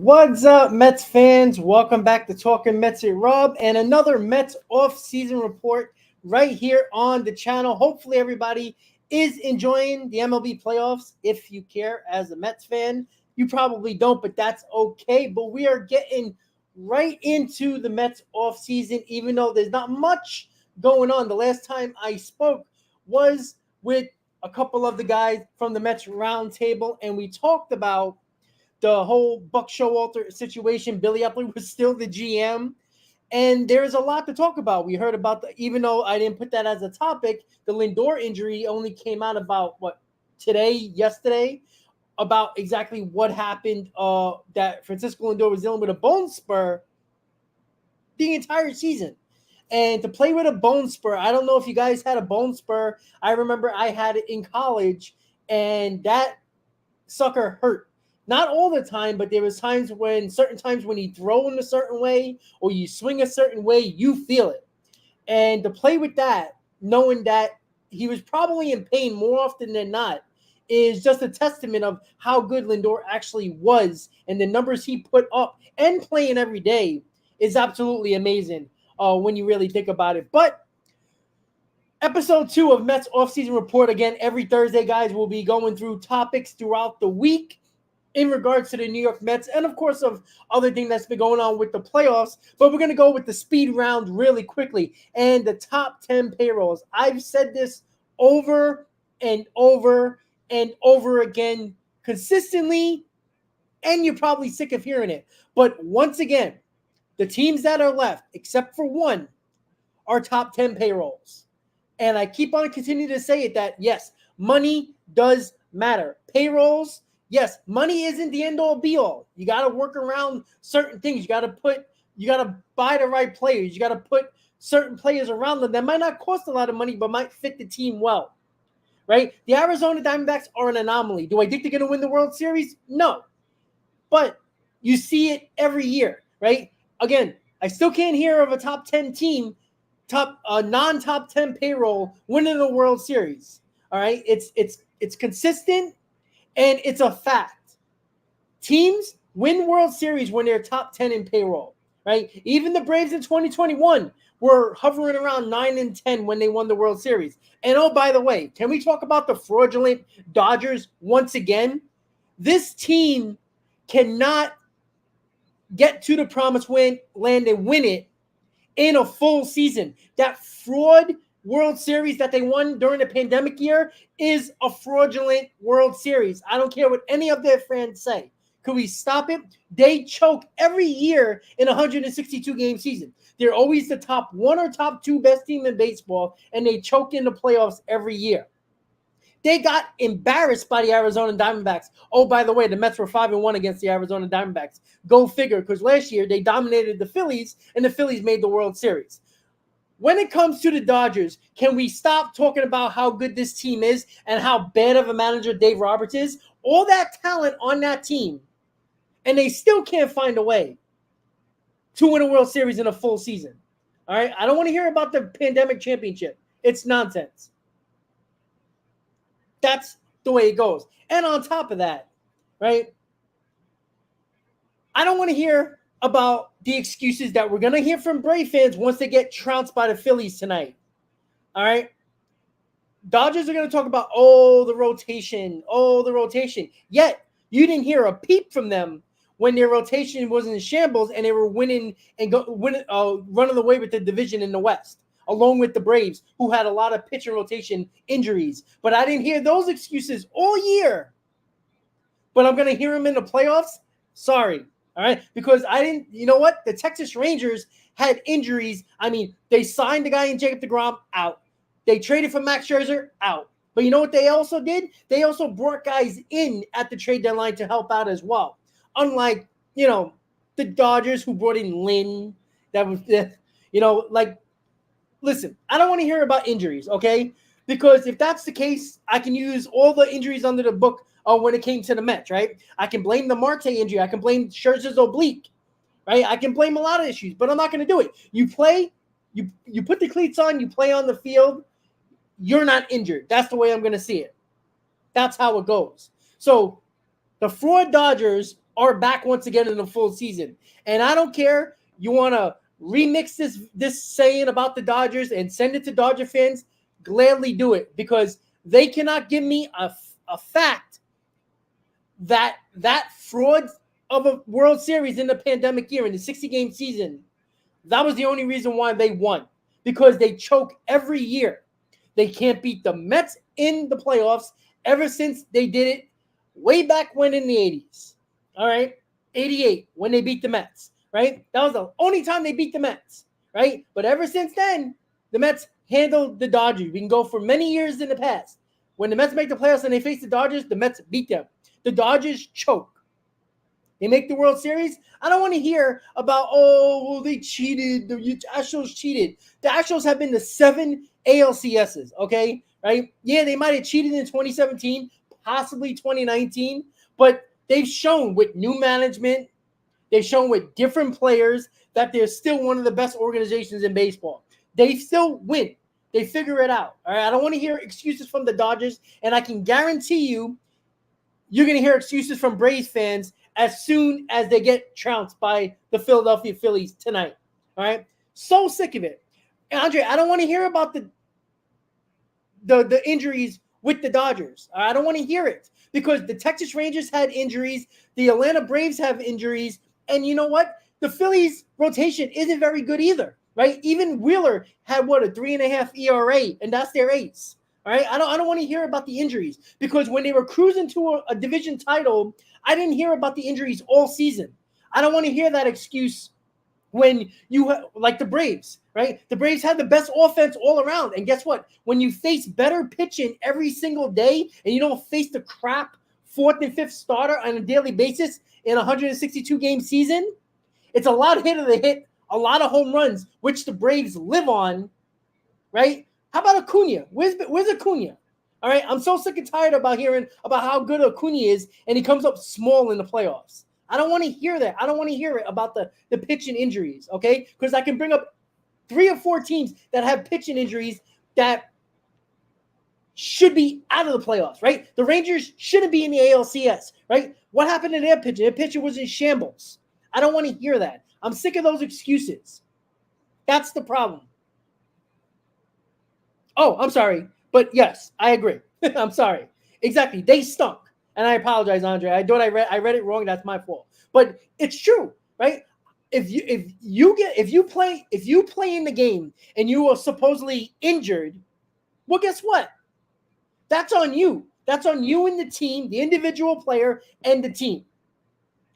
What's up, Mets fans? Welcome back to Talking Mets with Rob and another Mets Offseason Report right here on the channel. Hopefully, everybody is enjoying the MLB playoffs. If you care as a Mets fan, you probably don't, but that's okay. But we are getting right into the Mets offseason, even though there's not much going on. The last time I spoke was with a couple of the guys from the Mets roundtable, and we talked about the whole Buck Showalter situation. Billy Epler was still the GM, and there's a lot to talk about. We heard about even though I didn't put that as a topic, the Lindor injury only came out about yesterday, about exactly what happened. That Francisco Lindor was dealing with a bone spur the entire season. And to play with a bone spur, I don't know if you guys had a bone spur. I remember I had it in college, and that sucker hurt. Not all the time, but there was certain times when you throw in a certain way or you swing a certain way, you feel it. And to play with that, knowing that he was probably in pain more often than not, is just a testament of how good Lindor actually was, and the numbers he put up and playing every day is absolutely amazing when you really think about it. But episode 2 of Mets Offseason Report, again, every Thursday, guys, we'll be going through topics throughout the week in regards to the New York Mets and, of course, of other things that's been going on with the playoffs. But we're going to go with the speed round really quickly and the top 10 payrolls. I've said this over and over and over again consistently, and you're probably sick of hearing it. But once again, the teams that are left, except for one, are top 10 payrolls. And I keep on continuing to say it that, yes, money does matter. Payrolls, yes, money isn't the end all be all. You got to work around certain things. You got to buy the right players. You got to put certain players around them that might not cost a lot of money, but might fit the team well, right? The Arizona Diamondbacks are an anomaly. Do I think they're going to win the World Series? No. But you see it every year, right? Again, I still can't hear of a top 10 team, non-top 10 payroll winning the World Series. All right? It's consistent. And it's a fact. Teams win World Series when they're top 10 in payroll, right? Even the Braves in 2021 were hovering around 9 and 10 when they won the World Series. And oh, by the way, can we talk about the fraudulent Dodgers once again? This team cannot get to the promised land and win it in a full season. That fraud World Series that they won during the pandemic year is a fraudulent World Series. I don't care what any of their fans say. Could we stop it? They choke every year in a 162-game season. They're always the top 1 or top 2 best team in baseball, and they choke in the playoffs every year. They got embarrassed by the Arizona Diamondbacks. Oh, by the way, the Mets were 5-1 against the Arizona Diamondbacks. Go figure, because last year they dominated the Phillies, and the Phillies made the World Series. When it comes to the Dodgers, can we stop talking about how good this team is and how bad of a manager Dave Roberts is? All that talent on that team, and they still can't find a way to win a World Series in a full season. All right? I don't want to hear about the pandemic championship. It's nonsense. That's the way it goes. And on top of that, right, I don't want to hear about the excuses that we're going to hear from Brave fans once they get trounced by the Phillies tonight. All right? Dodgers are going to talk about, the rotation. Yet, you didn't hear a peep from them when their rotation was in shambles and they were winning and running away with the division in the West, along with the Braves, who had a lot of pitcher rotation injuries. But I didn't hear those excuses all year. But I'm going to hear them in the playoffs? Sorry. All right, because you know what? The Texas Rangers had injuries. I mean, they signed the guy in Jacob deGrom, out. They traded for Max Scherzer, out. But you know what they also did? They also brought guys in at the trade deadline to help out as well. Unlike, the Dodgers who brought in Lynn. That was, listen, I don't want to hear about injuries, okay? Because if that's the case, I can use all the injuries under the book when it came to the Mets, right? I can blame the Marte injury. I can blame Scherzer's oblique, right? I can blame a lot of issues, but I'm not going to do it. You play, you put the cleats on, you play on the field, you're not injured. That's the way I'm going to see it. That's how it goes. So the fraud Dodgers are back once again in the full season. And I don't care. You want to remix this saying about the Dodgers and send it to Dodger fans, gladly do it, because they cannot give me a fact that fraud of a World Series in the pandemic year, in the 60-game season, that was the only reason why they won, because they choke every year. They can't beat the Mets in the playoffs ever since they did it way back when in the 80s. All right? 88, when they beat the Mets, right? That was the only time they beat the Mets, right? But ever since then, the Mets handled the Dodgers. We can go for many years in the past. When the Mets make the playoffs and they face the Dodgers, the Mets beat them. The Dodgers choke. They make the World Series. I don't want to hear about, they cheated. The Astros cheated. The Astros have been to 7 ALCSs, okay? Right? Yeah, they might have cheated in 2017, possibly 2019, but they've shown with new management, they've shown with different players that they're still one of the best organizations in baseball. They still win. They figure it out. All right. I don't want to hear excuses from the Dodgers, and I can guarantee you're going to hear excuses from Braves fans as soon as they get trounced by the Philadelphia Phillies tonight. All right. So sick of it. Andre, I don't want to hear about the injuries with the Dodgers. I don't want to hear it, because the Texas Rangers had injuries. The Atlanta Braves have injuries. And you know what? The Phillies rotation isn't very good either, right? Even Wheeler had, a 3.5 ERA, and that's their ace. All right. I don't want to hear about the injuries, because when they were cruising to a division title, I didn't hear about the injuries all season. I don't want to hear that excuse when like the Braves, right? The Braves had the best offense all around. And guess what? When you face better pitching every single day and you don't face the crap 4th and 5th starter on a daily basis in a 162-game season, it's a lot of hit, a lot of home runs, which the Braves live on, right? How about Acuna? Where's Acuna? All right, I'm so sick and tired about hearing about how good Acuna is, and he comes up small in the playoffs. I don't want to hear that. I don't want to hear it about the pitching injuries, okay? Because I can bring up 3 or 4 teams that have pitching injuries that should be out of the playoffs, right? The Rangers shouldn't be in the ALCS, right? What happened to their pitcher? Their pitcher was in shambles. I don't want to hear that. I'm sick of those excuses. That's the problem. Oh, I'm sorry. But yes, I agree. I'm sorry. Exactly. They stunk. And I apologize, Andre. I read it wrong. That's my fault. But it's true, right? If you play in the game and you are supposedly injured, well, guess what? That's on you. That's on you and the team, the individual player and the team.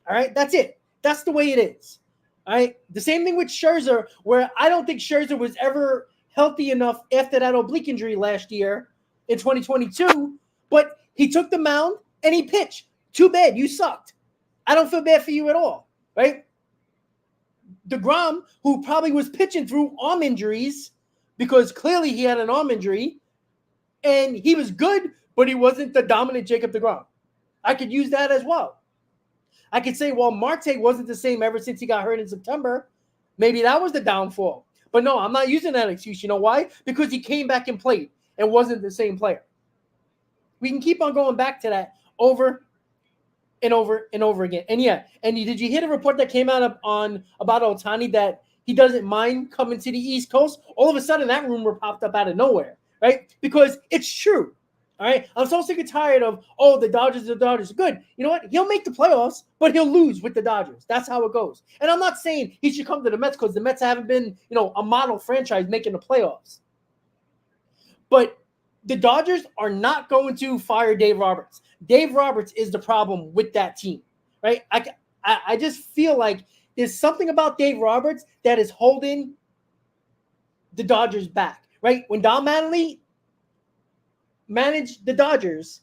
All right? That's it. That's the way it is. All right? The same thing with Scherzer, where I don't think Scherzer was ever healthy enough after that oblique injury last year in 2022, but he took the mound and he pitched. Too bad. You sucked. I don't feel bad for you at all, right? DeGrom, who probably was pitching through arm injuries because clearly he had an arm injury, and he was good, but he wasn't the dominant Jacob DeGrom. I could use that as well. I could say, well, Marte wasn't the same ever since he got hurt in September. Maybe that was the downfall. But no, I'm not using that excuse. You know why? Because he came back and played and wasn't the same player. We can keep on going back to that over and over and over again. And yeah, and did you hear the report that came out about Ohtani that he doesn't mind coming to the East Coast? All of a sudden, that rumor popped up out of nowhere, right? Because it's true. All right. I'm so sick and tired of, the Dodgers are good. You know what? He'll make the playoffs, but he'll lose with the Dodgers. That's how it goes. And I'm not saying he should come to the Mets because the Mets haven't been, a model franchise making the playoffs. But the Dodgers are not going to fire Dave Roberts. Dave Roberts is the problem with that team, right? I just feel like there's something about Dave Roberts that is holding the Dodgers back, right? When Don Mattingly managed the Dodgers,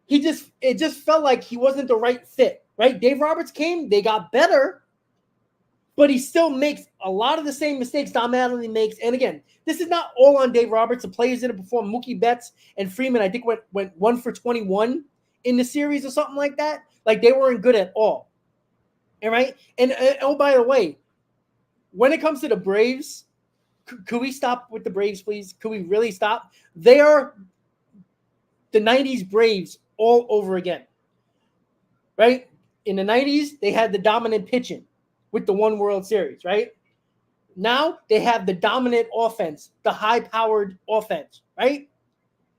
it just felt like he wasn't the right fit, right? Dave Roberts came, they got better, but he still makes a lot of the same mistakes Don Mattingly makes. And again, this is not all on Dave Roberts. The players didn't perform. Mookie Betts and Freeman, I think, went 1 for 21 in the series or something like that. Like, they weren't good at all. All right? And oh, by the way, when it comes to the Braves, could we stop with the Braves, please? Could we really stop? They are the 90s Braves all over again, right? In the 90s, they had the dominant pitching with the one World Series, right? Now they have the dominant offense, the high-powered offense, right?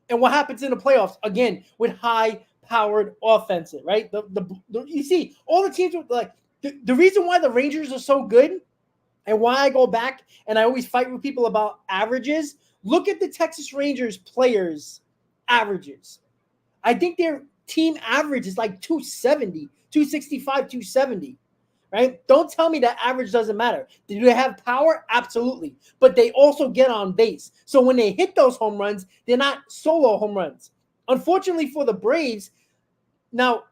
And what happens in the playoffs? Again, with high-powered offensive, right? You see, all the teams like the reason why the Rangers are so good and why I go back and I always fight with people about averages. Look at the Texas Rangers players' averages. I think their team average is like 270, 265, 270. Right? Don't tell me that average doesn't matter. Do they have power? Absolutely. But they also get on base. So when they hit those home runs, they're not solo home runs. Unfortunately for the Braves, now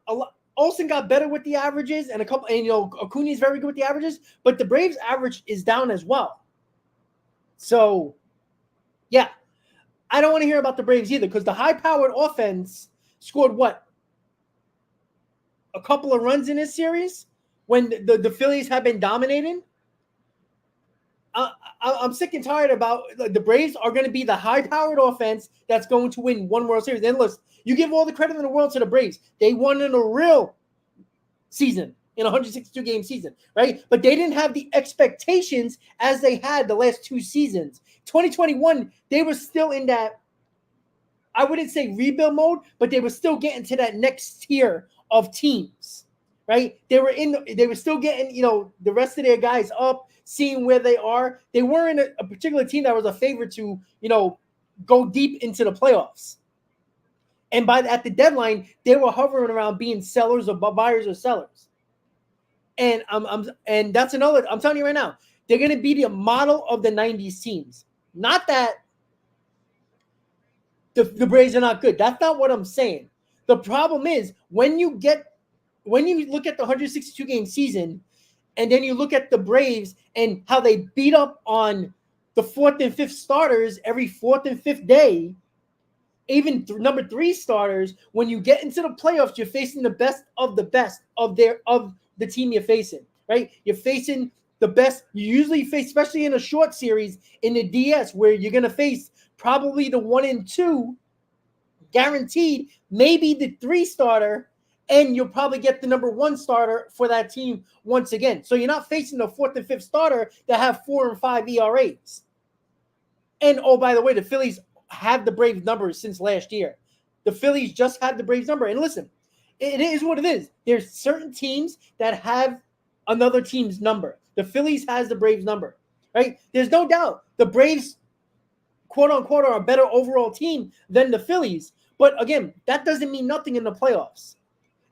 Olsen got better with the averages, and Acuna is very good with the averages, but the Braves average is down as well. So, yeah, I don't want to hear about the Braves either because the high-powered offense scored what? A couple of runs in this series? When the Phillies have been dominating, I'm sick and tired about the Braves are going to be the high-powered offense that's going to win one World Series. And listen, you give all the credit in the world to the Braves. They won in a real season, in a 162-game season, right? But they didn't have the expectations as they had the last two seasons. 2021, they were still in that, I wouldn't say rebuild mode, but they were still getting to that next tier of teams. Right? They were still getting, the rest of their guys up, seeing where they are. They weren't a particular team that was a favorite to, go deep into the playoffs. And at the deadline, they were hovering around being sellers or buyers or sellers. And and that's another. I'm telling you right now, they're going to be the model of the 90s teams. Not that the Braves are not good. That's not what I'm saying. The problem is when you look at the 162-game season and then you look at the Braves and how they beat up on the fourth and fifth starters every fourth and fifth day, even number three starters, when you get into the playoffs, you're facing the best of the team you're facing, right? You're facing the best. You usually face, especially in a short series in the DS, where you're going to face probably the 1 and 2 guaranteed, maybe the 3 starter, and you'll probably get the number 1 starter for that team once again. So you're not facing the 4th and 5th starter that have 4 and 5 ERAs. And, oh, by the way, the Phillies have the Braves numbers since last year. The Phillies just had the Braves number. And listen, it is what it is. There's certain teams that have another team's number. The Phillies has the Braves number, right? There's no doubt the Braves, quote unquote, are a better overall team than the Phillies. But again, that doesn't mean nothing in the playoffs.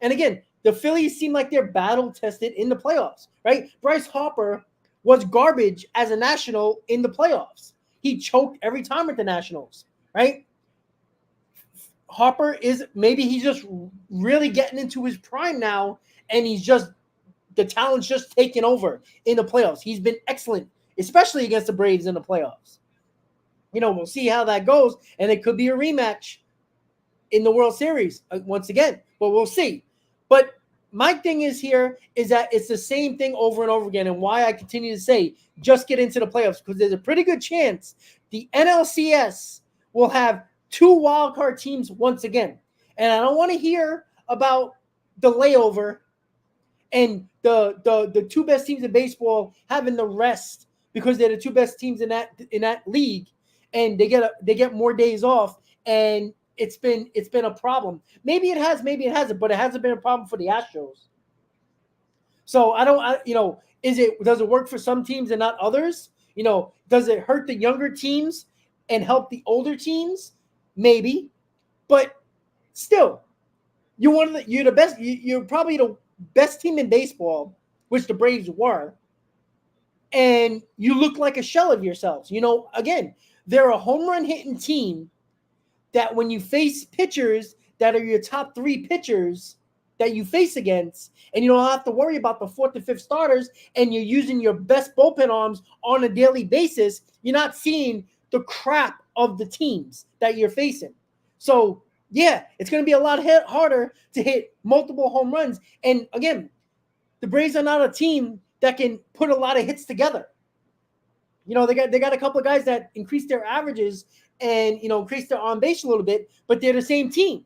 And again, the Phillies seem like they're battle tested in the playoffs, right? Bryce Harper was garbage as a National in the playoffs. He choked every time with the Nationals, right? Harper he's just really getting into his prime now, and the talent's just taking over in the playoffs. He's been excellent, especially against the Braves in the playoffs. We'll see how that goes, and it could be a rematch in the World Series once again, but we'll see. But my thing is that it's the same thing over and over again, and why I continue to say just get into the playoffs, because there's a pretty good chance the NLCS will have 2 wildcard teams once again. And I don't want to hear about the layover and the 2 best teams in baseball having the rest because they're the 2 best teams in that league, and they get more days off, and it's been a problem. Maybe it has, maybe it hasn't, but it hasn't been a problem for the Astros. So does it work for some teams and not others? Does it hurt the younger teams and help the older teams? Maybe, but still, you're the best. You're probably the best team in baseball, which the Braves were, and you look like a shell of yourselves. Again, they're a home run hitting team that when you face pitchers that are your top 3 pitchers that you face against, and you don't have to worry about the 4th and 5th starters, and you're using your best bullpen arms on a daily basis, you're not seeing the crap of the teams that you're facing. So, yeah, it's going to be a lot harder to hit multiple home runs. And again, the Braves are not a team that can put a lot of hits together. They got a couple of guys that increased their averages and, increased their on base a little bit, but they're the same team.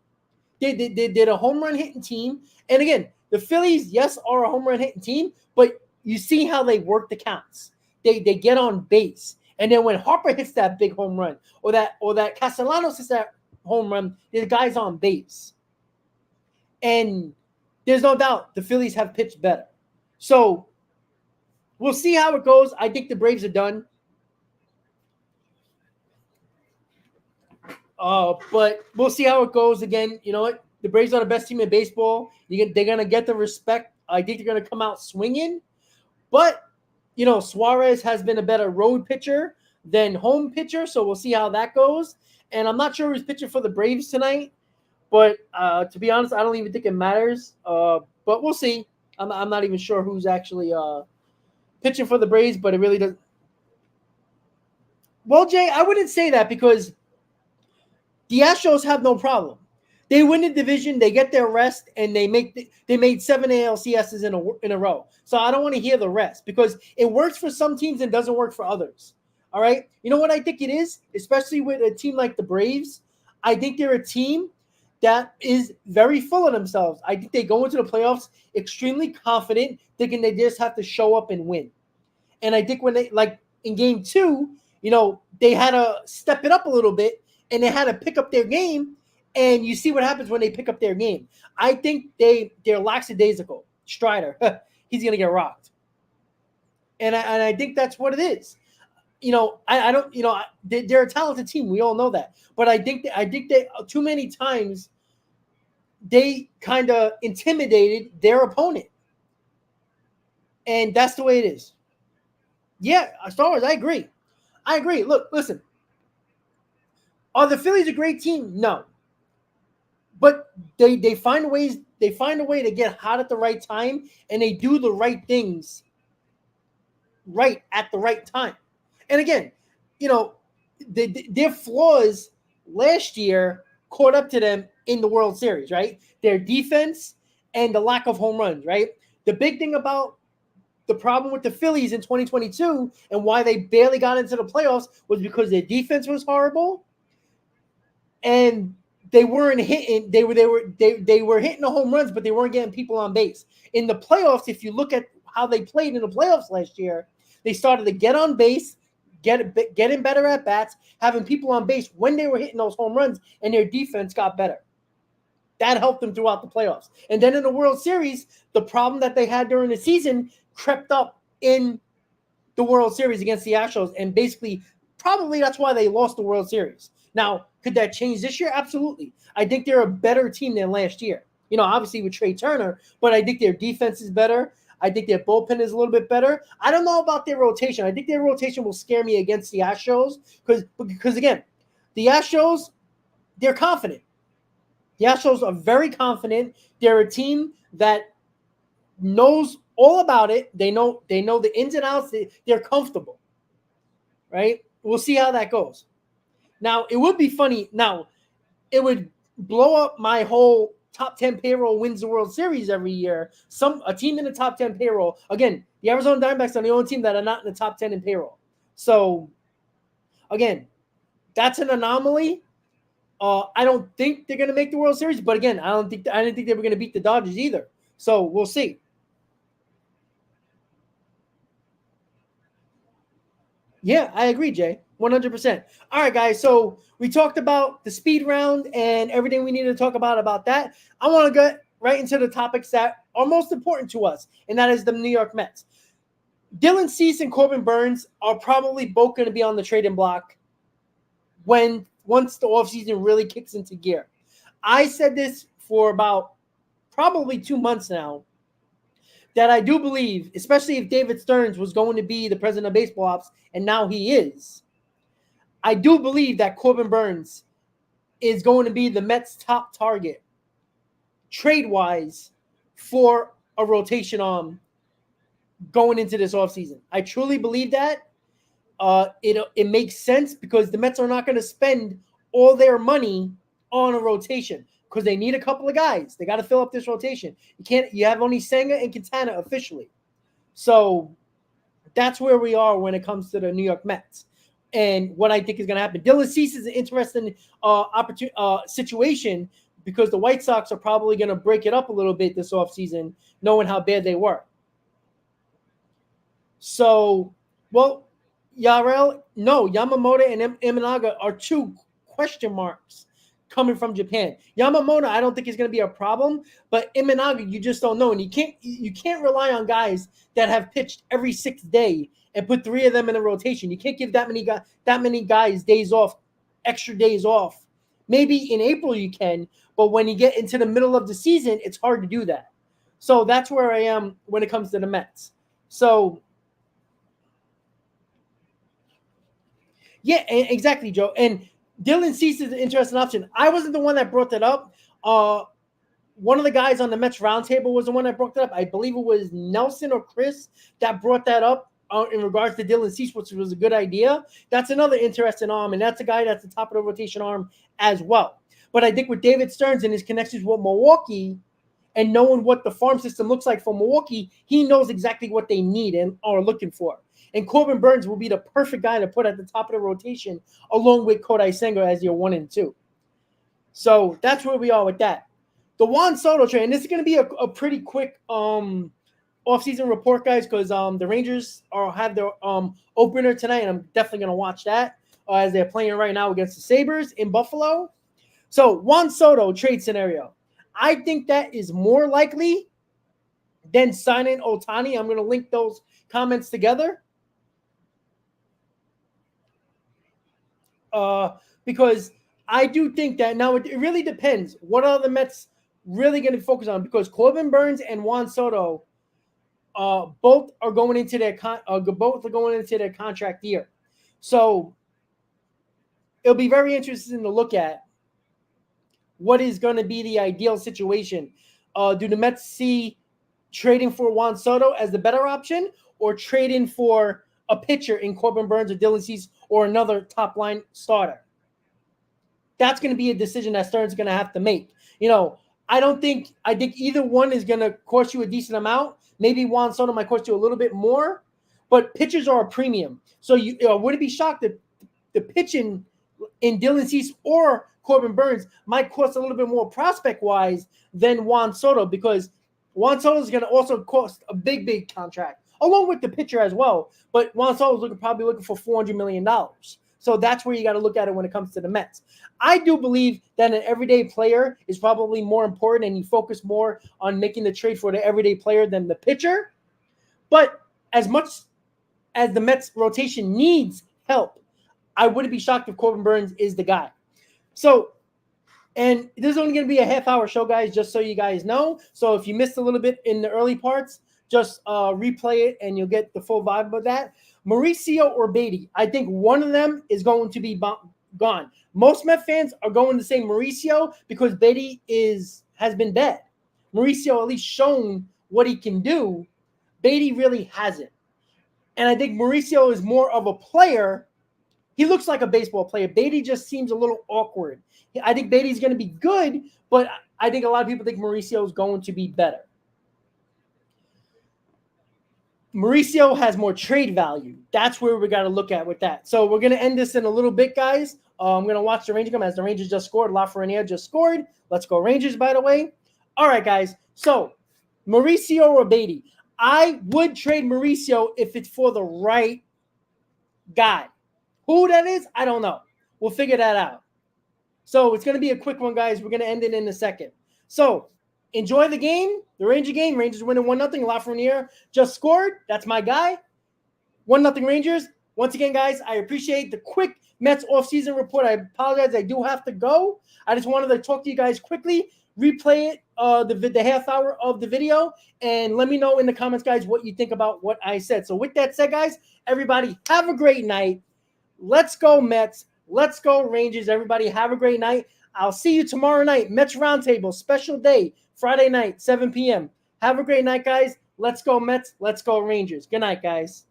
They're a home run hitting team. And again, The Phillies, yes, are a home run hitting team, but you see how they work the counts. They get on base. And then when Harper hits that big home run, or that Castellanos hits that home run, the guy's on base. And there's no doubt the Phillies have pitched better. So we'll see how it goes. I think the Braves are done. But we'll see how it goes. Again, you know what? The Braves are the best team in baseball. They're going to get the respect. I think they're going to come out swinging. But, you know, Suarez has been a better road pitcher than home pitcher, so we'll see how that goes. And I'm not sure who's pitching for the Braves tonight. But to be honest, I don't even think it matters. But we'll see. I'm not even sure who's actually pitching for the Braves, but it really doesn't. Well, Jay, I wouldn't say that because the Astros have no problem. They win the division, they get their rest, and they made 7 ALCSs in a row. So I don't want to hear the rest because it works for some teams and doesn't work for others. All right? You know what I think it is? Especially with a team like the Braves, I think they're a team that is very full of themselves. I think they go into the playoffs extremely confident, thinking they just have to show up and win. And I think when they, like in game 2, you know, they had to step it up a little bit and they had to pick up their game. And you see what happens when they pick up their game. I think they're lackadaisical. Strider, he's going to get rocked. And I think that's what it is. You know, I don't, you know, they're a talented team. We all know that. But I think they too many times they kind of intimidated their opponent. And that's the way it is. Yeah, Star Wars, I agree. Look, listen. Are the Phillies a great team? No. But they find ways. They find a way to get hot at the right time, and they do the right things right at the right time. And again, you know, their flaws last year caught up to them in the World Series, right? Their defense and the lack of home runs, right? The big thing about the problem with the Phillies in 2022 and why they barely got into the playoffs was because their defense was horrible, and they weren't hitting. They were hitting the home runs, but they weren't getting people on base. In the playoffs, if you look at how they played in the playoffs last year, they started to get on base, getting better at bats, having people on base when they were hitting those home runs, and their defense got better. That helped them throughout the playoffs. And then in the World Series, the problem that they had during the season crept up in the World Series against the Astros, and basically, probably that's why they lost the World Series. Now, could that change this year? Absolutely. I think they're a better team than last year. You know, obviously with Trey Turner, but I think their defense is better. I think their bullpen is a little bit better. I don't know about their rotation. I think their rotation will scare me against the Astros because again, the Astros, they're confident. The Astros are very confident. They're a team that knows all about it. They know the ins and outs. They're comfortable, right? We'll see how that goes. Now, it would be funny. Now, it would blow up my whole top 10 payroll wins the World Series every year. A team in the top 10 payroll. Again, the Arizona Diamondbacks are the only team that are not in the top 10 in payroll. So, again, that's an anomaly. I don't think they're going to make the World Series. But again, I didn't think they were going to beat the Dodgers either. So, we'll see. Yeah, I agree, Jay. 100%. All right, guys. So we talked about the speed round and everything we needed to talk about that. I want to get right into the topics that are most important to us, and that is the New York Mets. Dylan Cease and Corbin Burnes are probably both going to be on the trading block once the offseason really kicks into gear. I said this for about probably 2 months now, that I do believe, especially if David Stearns was going to be the president of baseball ops, and now he is, I do believe that Corbin Burnes is going to be the Mets' top target trade-wise for a rotation arm going into this offseason. I truly believe that. It makes sense because the Mets are not going to spend all their money on a rotation because they need a couple of guys. They got to fill up this rotation. You have only Senga and Quintana officially. So that's where we are when it comes to the New York Mets. And what I think is going to happen. Dylan Cease is an interesting situation because the White Sox are probably going to break it up a little bit this offseason, knowing how bad they were. So, well, Yamamoto and Imanaga are two question marks coming from Japan. Yamamoto, I don't think is going to be a problem, but Imanaga, you just don't know, and you can't rely on guys that have pitched every 6th day and put 3 of them in a rotation. You can't give that many guys days off, extra days off. Maybe in April you can, but when you get into the middle of the season, it's hard to do that. So that's where I am when it comes to the Mets. So yeah, exactly, Joe. And Dylan Cease is an interesting option. I wasn't the one that brought that up. One of the guys on the Mets roundtable was the one that brought that up. I believe it was Nelson or Chris that brought that up in regards to Dylan Cease, which was a good idea. That's another interesting arm, and that's a guy that's the top of the rotation arm as well. But I think with David Stearns and his connections with Milwaukee and knowing what the farm system looks like for Milwaukee, he knows exactly what they need and are looking for. And Corbin Burnes will be the perfect guy to put at the top of the rotation along with Kodai Senga as your 1 and 2. So that's where we are with that. The Juan Soto trade, and this is going to be a pretty quick offseason report, guys, because the Rangers have their opener tonight, and I'm definitely going to watch that as they're playing right now against the Sabres in Buffalo. So Juan Soto trade scenario. I think that is more likely than signing Ohtani. I'm going to link those comments together. Because I do think that now it really depends. What are the Mets really going to focus on? Because Corbin Burnes and Juan Soto both are going into their contract year. So it'll be very interesting to look at what is going to be the ideal situation. Do the Mets see trading for Juan Soto as the better option, or trading for a pitcher in Corbin Burnes or Dylan Cease or another top line starter? That's going to be a decision that Stearns is going to have to make. I think either one is going to cost you a decent amount. Maybe Juan Soto might cost you a little bit more, but pitchers are a premium. So you wouldn't be shocked that the pitching in Dylan Cease or Corbin Burnes might cost a little bit more prospect-wise than Juan Soto, because Juan Soto is going to also cost a big, big contract, along with the pitcher as well. But Juan Soto is probably looking for $400 million. So that's where you got to look at it when it comes to the Mets. I do believe that an everyday player is probably more important, and you focus more on making the trade for the everyday player than the pitcher. But as much as the Mets rotation needs help, I wouldn't be shocked if Corbin Burnes is the guy. So, and this is only going to be a half-hour show, guys, just so you guys know. So if you missed a little bit in the early parts, just replay it and you'll get the full vibe of that. Mauricio or Baty, I think one of them is going to be gone. Most Met fans are going to say Mauricio because Baty has been bad. Mauricio at least shown what he can do. Baty really hasn't. And I think Mauricio is more of a player. He looks like a baseball player. Baty just seems a little awkward. I think Baty's going to be good, but I think a lot of people think Mauricio is going to be better. Mauricio has more trade value. That's where we got to look at with that. So we're going to end this in a little bit, guys. I'm going to watch the Rangers come as the Rangers just scored. Lafreniere just scored. Let's go Rangers, by the way. All right, guys. So Mauricio or Baty. I would trade Mauricio if it's for the right guy. Who that is, I don't know. We'll figure that out. So it's going to be a quick one, guys. We're going to end it in a second. So enjoy the game, the Ranger game. Rangers winning 1-0. Lafreniere just scored. That's my guy. 1-0 Rangers. Once again, guys, I appreciate the quick Mets offseason report. I apologize. I do have to go. I just wanted to talk to you guys quickly, replay it, the half hour of the video, and let me know in the comments, guys, what you think about what I said. So with that said, guys, everybody have a great night. Let's go Mets. Let's go Rangers. Everybody have a great night. I'll see you tomorrow night. Mets Roundtable, special day, Friday night, 7 p.m. Have a great night, guys. Let's go Mets. Let's go Rangers. Good night, guys.